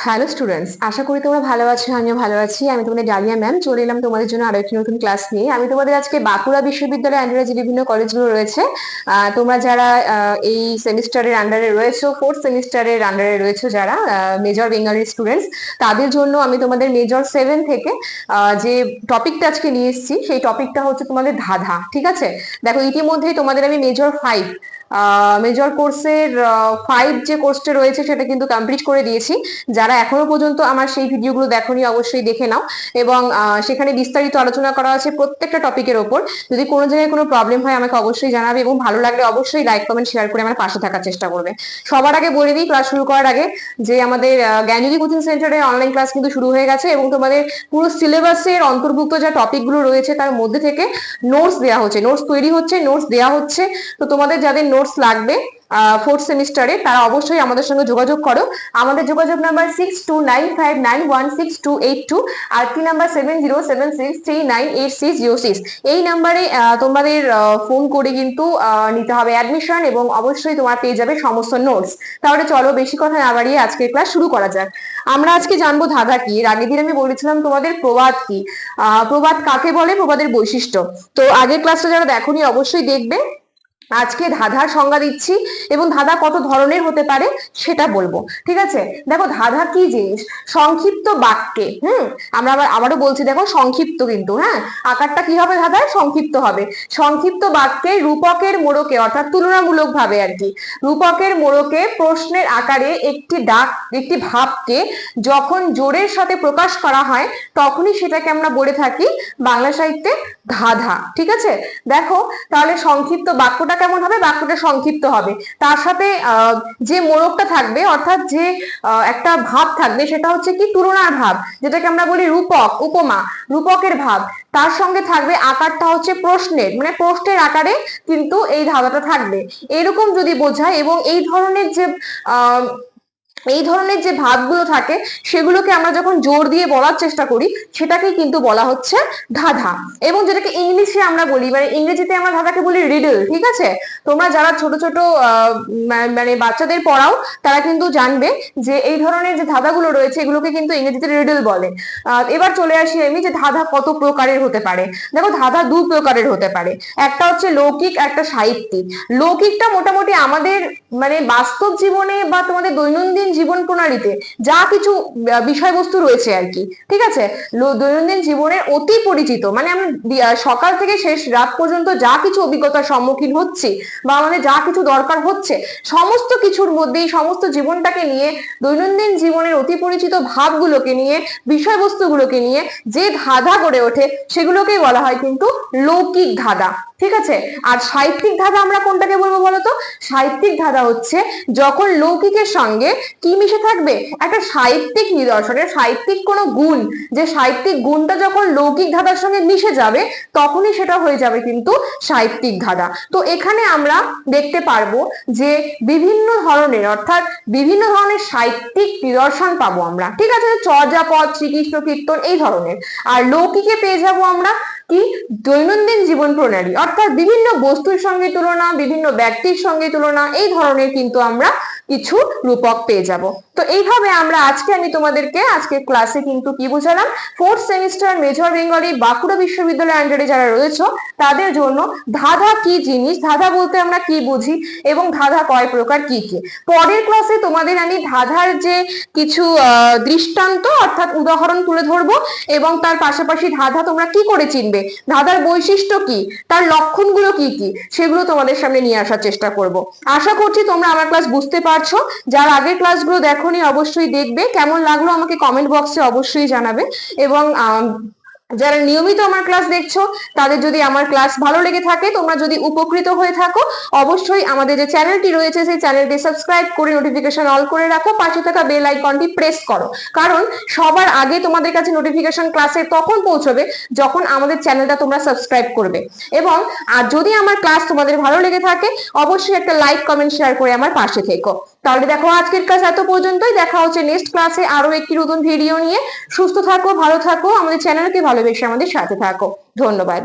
Hello students, আশা করি তোমরা ভালো আছো। আমিও ভালো আছি। আমি তোমাদের ডালিয়া ম্যাম চলে এলাম তোমাদের জন্য আরো একটি নতুন ক্লাস নিয়ে। আমি তোমাদের আজকে বাঁকুড়া বিশ্ববিদ্যালয়ের আন্ডারে যে বিভিন্ন কলেজগুলো রয়েছে, তোমরা যারা এই সেমিস্টারের আন্ডারে রয়েছো, ফোর্থ সেমিস্টারের আন্ডারে রয়েছো, যারা মেজর বেঙ্গলি স্টুডেন্টস, তাদের জন্য আমি তোমাদের মেজর 7 থেকে যে টপিকটা আজকে নিয়ে এসেছি, সেই টপিকটা হচ্ছে তোমাদের ধাঁধা। ঠিক আছে, দেখো ইতিমধ্যেই তোমাদের আমি মেজর কোর্সের 5 যে কোর্সটা রয়েছে সেটা কিন্তু কমপ্লিট করে দিয়েছি। যারা এখনো পর্যন্ত আমার সেই ভিডিওগুলো দেখোনি অবশ্যই দেখে নাও, এবং সেখানে বিস্তারিত আলোচনা করা আছে প্রত্যেকটা টপিকের ওপর। যদি কোনো জায়গায় কোনো প্রবলেম হয় আমাকে অবশ্যই জানাবে, এবং ভালো লাগলে অবশ্যই লাইক কমেন্ট শেয়ার করে আমার পাশে থাকার চেষ্টা করবে। সবার আগে বলে দিই, ক্লাস শুরু করার আগে, যে আমাদের জ্ঞানজ্যোতি কোচিং সেন্টারে অনলাইন ক্লাস কিন্তু শুরু হয়ে গেছে, এবং তোমাদের পুরো সিলেবাসের অন্তর্ভুক্ত যা টপিকগুলো রয়েছে তার মধ্যে থেকে নোটস দেওয়া হচ্ছে, নোটস তৈরি হচ্ছে, নোটস দেওয়া হচ্ছে। তো তোমাদের যাদের নোটস লাগবে ফোর্থ সেমিস্টারে, তারা অবশ্যই আমাদের সঙ্গে যোগাযোগ করো। আমাদের যোগাযোগ নাম্বার 6295916282, আর কি নাম্বার 7076398606। এই নাম্বারে তোমাদের ফোন করে কিন্তু নিতে হবে অ্যাডমিশন, এবং অবশ্যই তোমার পেয়ে যাবে সমস্ত নোটস। তাহলে চলো বেশি কথা না বাড়িয়ে আজকের ক্লাস শুরু করা যাক। আমরা আজকে জানবো ধাঁধা কি। এর আগের দিন আমি বলেছিলাম তোমাদের প্রবাদ কি, প্রবাদ কাকে বলে, প্রবাদের বৈশিষ্ট্য। তো আগের ক্লাসটা যারা দেখোনি অবশ্যই দেখবে। আজকে ধাঁধার সংজ্ঞা দিচ্ছি, এবং ধাঁধা কত ধরনের হতে পারে সেটা বলবো। ঠিক আছে, দেখো ধাঁধা কি জিনিস। সংক্ষিপ্ত বাক্যে, আমরা আবারও বলছি, দেখো সংক্ষিপ্ত কিন্তু, আকারটা কি হবে, ধাঁধার সংক্ষিপ্ত হবে। সংক্ষিপ্ত বাক্যে রূপকের মোড়কে, অর্থাৎ তুলনামূলক ভাবে আর কি, রূপকের মোড়কে প্রশ্নের আকারে একটি ভাবকে যখন জোরের সাথে প্রকাশ করা হয়, তখনই সেটাকে আমরা বলে থাকি বাংলা সাহিত্যে ধাঁধা। ঠিক আছে, দেখো তাহলে সংক্ষিপ্ত বাক্যটা কেমন হবে, বাক্যটা সংক্ষিপ্ত হবে, তার সাথে যে মোড়কটা থাকবে, অর্থাৎ যে একটা ভাব থাকবে, সেটা হচ্ছে কি তুলনার ভাব, যেটাকে আমরা বলি রূপক, উপমা, রূপকের ভাব। তার সঙ্গে থাকবে আকারটা হচ্ছে প্রশ্নের, মানে প্রশ্নের আকারে কিন্তু এই ধাঁধাটা থাকবে। এরকম যদি বোঝায়, এবং এই ধরনের যে ভাবগুলো থাকে সেগুলোকে আমরা যখন জোর দিয়ে বলার চেষ্টা করি, সেটাকেই কিন্তু বলা হচ্ছে ধাঁধা। এবং যেটাকে ইংলিশে আমরা বলি, মানে ইংরেজিতে আমরা ধাঁধাকে বলি রিডল। ঠিক আছে, তোমরা যারা ছোট ছোট মানে বাচ্চাদের পড়াও, তারা কিন্তু জানবে যে এই ধরনের যে ধাঁধাগুলো রয়েছে এগুলোকে কিন্তু ইংরেজিতে রিডল বলে। এবার চলে আসি আমি, যে ধাঁধা কত প্রকারের হতে পারে। দেখো ধাঁধা দু প্রকারের হতে পারে, একটা হচ্ছে লৌকিক, একটা সাহিত্যিক। লৌকিকটা মোটামুটি আমাদের মানে বাস্তব জীবনে বা তোমাদের দৈনন্দিন জীবন প্রণালীতে যা কিছু বিষয়বস্তু রয়েছে আর কি। ঠিক আছে, দৈনন্দিন জীবনের অতি পরিচিত, মানে আমরা সকাল থেকে শেষ রাত পর্যন্ত যা কিছু অভিজ্ঞতার সম্মুখীন হচ্ছি, বা আমাদের যা কিছু দরকার হচ্ছে, সমস্ত কিছুর মধ্যেই, সমস্ত জীবনটাকে নিয়ে, দৈনন্দিন জীবনের অতি পরিচিত ভাবগুলোকে নিয়ে, বিষয়বস্তুগুলোকে নিয়ে যে ধাঁধা গড়ে ওঠে, সেগুলোকেই বলা হয় কিন্তু লৌকিক ধাঁধা। ঠিক আছে, আর সাহিত্যিক ধাঁধা আমরা কোনটাকে বলবো বলতো? সাহিত্যিক ধাঁধা হচ্ছে যখন লৌকিকের সঙ্গে কি মিশে থাকবে, একটা সাহিত্যিক নিদর্শনের সাহিত্যিক কোনো গুণ, যে সাহিত্যিক গুণটা যখন লৌকিক ধাঁধার সঙ্গে মিশে যাবে, তখনই সেটা হয়ে যাবে কিন্তু সাহিত্যিক ধাঁধা। তো এখানে আমরা দেখতে পারবো যে বিভিন্ন ধরনের, অর্থাৎ বিভিন্ন ধরনের সাহিত্যিক নিদর্শন পাবো আমরা। ঠিক আছে, চর্যাপদ, শ্রীকৃষ্ণ কীর্তন, এই ধরনের। আর লৌকিকে পেয়ে যাবো আমরা কি, দৈনন্দিন জীবন প্রণালী, অর্থাৎ বিভিন্ন বস্তুর সঙ্গে তুলনা, বিভিন্ন ব্যক্তির সঙ্গে তুলনা, এই ধরনের কিন্তু আমরা কিছু রূপক পেয়ে যাব। তো এইভাবে আমরা আমি তোমাদেরকে আজকের ক্লাসে কিন্তু কি বুঝালাম, fourth semester major Bengali Bankura বিশ্ববিদ্যালয়ের আন্ডারে যারা রয়েছে তাদের জন্য ধাঁধা কি জিনিস, ধাঁধা বলতে আমরা কি বুঝি, এবং ধাঁধা কয় প্রকার, কি কি। পরের ক্লাসে তোমাদের আমি ধাঁধার যে কিছু দৃষ্টান্ত, অর্থাৎ উদাহরণ তুলে ধরবো, এবং তার পাশাপাশি ধাঁধা তোমরা কি করে চিনবে, ধাঁধার বৈশিষ্ট্য কি, তার লক্ষণগুলো কি কি, সেগুলো তোমাদের সামনে নিয়ে আসার চেষ্টা করব। আশা করছি তোমরা আমার ক্লাস বুঝতে পারছো। যার আগের ক্লাসগুলো দেখোনি অবশ্যই দেখবে, কেমন লাগলো আমাকে কমেন্ট বক্সে অবশ্যই জানাবে। এবং যারা নিয়মিত আমার ক্লাস দেখছো, তাদের যদি আমার ক্লাস ভালো লেগে থাকে, তোমরা যদি উপকৃত হয়ে থাকো, অবশ্যই আমাদের যে চ্যানেলটি রয়েছে সেই চ্যানেলটি সাবস্ক্রাইব করে নোটিফিকেশন অল করে রাখো, পাশে থাকা বেল আইকনটি প্রেস করো, কারণ সবার আগে তোমাদের কাছে নোটিফিকেশন ক্লাসে তখন পৌঁছবে যখন আমাদের চ্যানেলটা তোমরা সাবস্ক্রাইব করবে। এবং আর যদি আমার ক্লাস তোমাদের ভালো লেগে থাকে, অবশ্যই একটা লাইক কমেন্ট শেয়ার করে আমার পাশে থেকো। তাহলে দেখো আজকের ক্লাস এত পর্যন্তই, দেখা হচ্ছে নেক্সট ক্লাসে আরো একটি নতুন ভিডিও নিয়ে। সুস্থ থাকো, ভালো থাকো, আমাদের চ্যানেলকে ভালোবেসে আমাদের সাথে থাকো। ধন্যবাদ।